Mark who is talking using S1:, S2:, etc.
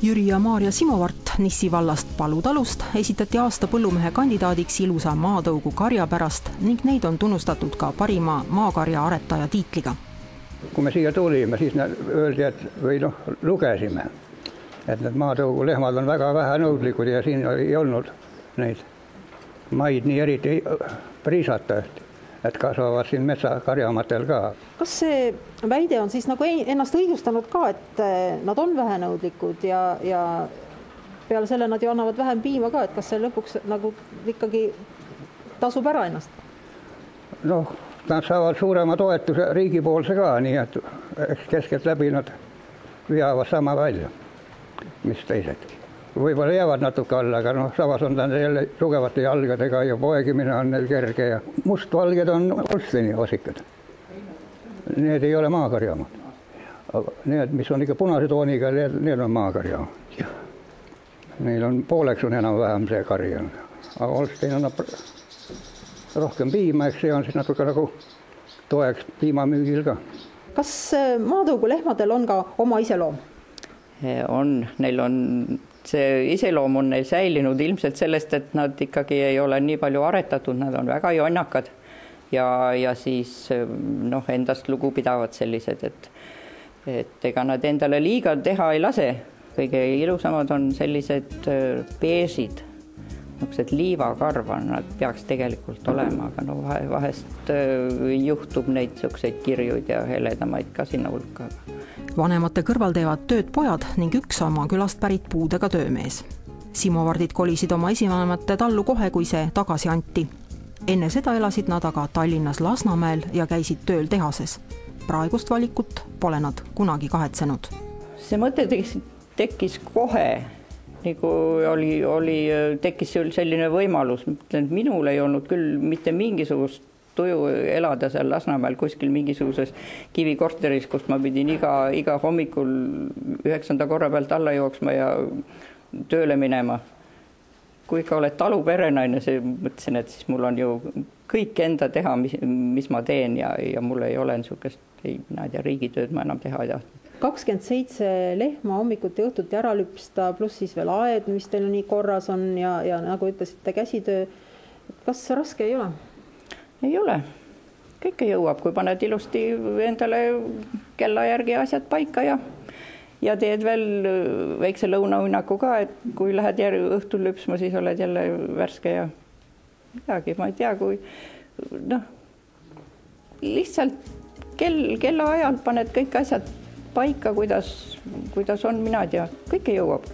S1: Jüri ja Maarja Simovart Nissi vallast Palutalust esitati aasta põllumehe kandidaadiks ilusa maatõugu karja pärast ning neid on tunnustatud ka parima maakarja aretaja tiitliga.
S2: Kui me siia tulime, siis öeldi, lugesime, et need maatõugu lehmad on väga vähe nõudlikud ja siin ei olnud neid maid nii eriti priisata, et kasvavad siin metsakarjamatel ka.
S3: Kas see väide on siis nagu ennast õigustanud ka, et nad on vähenõudlikud ja peale selle nad ju annavad vähem piima ka, et kas see lõpuks nagu ikkagi tasub ära ennast?
S2: Noh, nad saavad suurema toetuse riigipoolse ka, nii et keskelt läbi nad veavad sama välja, mis teisedki. Võib-olla jäävad natuke alla, aga samas on ta jälle tugevate jalgadega ja poegimine on neil kerge ja mustvalged on Holsteini osikad. Need ei ole maakarjamad. Need, mis on ikka punase tooniga, need on maakarjamad. Neil on pooleks on enam-vähem see karja. Aga Holstein annab rohkem piima, eks see on siis natuke nagu toeks piimamüügil ka.
S3: Kas maatõugu lehmadel on ka oma iseloom?
S4: Neil on see iseloom on neil säilinud ilmselt sellest, et nad ikkagi ei ole nii palju aretatud, nad on väga jonnakad ja siis endast lugu pidavad sellised, et ega nad endale liiga teha ei lase. Kõige ilusamad on sellised beežid, liivakarvad, nad peaks tegelikult olema, aga vahest juhtub neid selliseid kirjuid ja heledamaid ka sinna hulka.
S1: Vanemate kõrval teevad tööd pojad ning üks oma külast pärit puudega töömees. Simovardid kolisid oma esivanemate tallu kohe, kui see tagasi anti. Enne seda elasid nad aga Tallinnas Lasnamäel ja käisid tööl tehases. Praegust valikut pole nad kunagi kahetsenud.
S4: See mõte tekkis kohe, nagu tekkis selline võimalus. Minul ei olnud küll mitte mingisugust tuju elada seal Lasnamäel kuskil mingisuguses kivikorteris, kus ma pidin iga hommikul 9. korra pealt alla jooksma ja tööle minema. Kui ikka oled taluperenaine, mõtlesin, et siis mul on ju kõik enda teha, mis ma teen ja mul ei ole niisugust riigitööd ma enam teha ei tahtnud.
S3: 27 lehma hommikuti õhtuti ära lüpsta, pluss siis veel aed, mis teil nii korras on ja nagu ütlesite, käsitöö. Kas raske ei ole?
S4: Ei ole. Kõike jõuab, kui paned ilusti endale kella järgi asjad paika ja teed veel väikse lõunauinaku ka, et kui lähed õhtul lüpsma, siis oled jälle värske ja midagi. Ma ei tea, kui lihtsalt kella ajal paned kõik asjad paika, kuidas on, mina ei tea, kõike jõuab.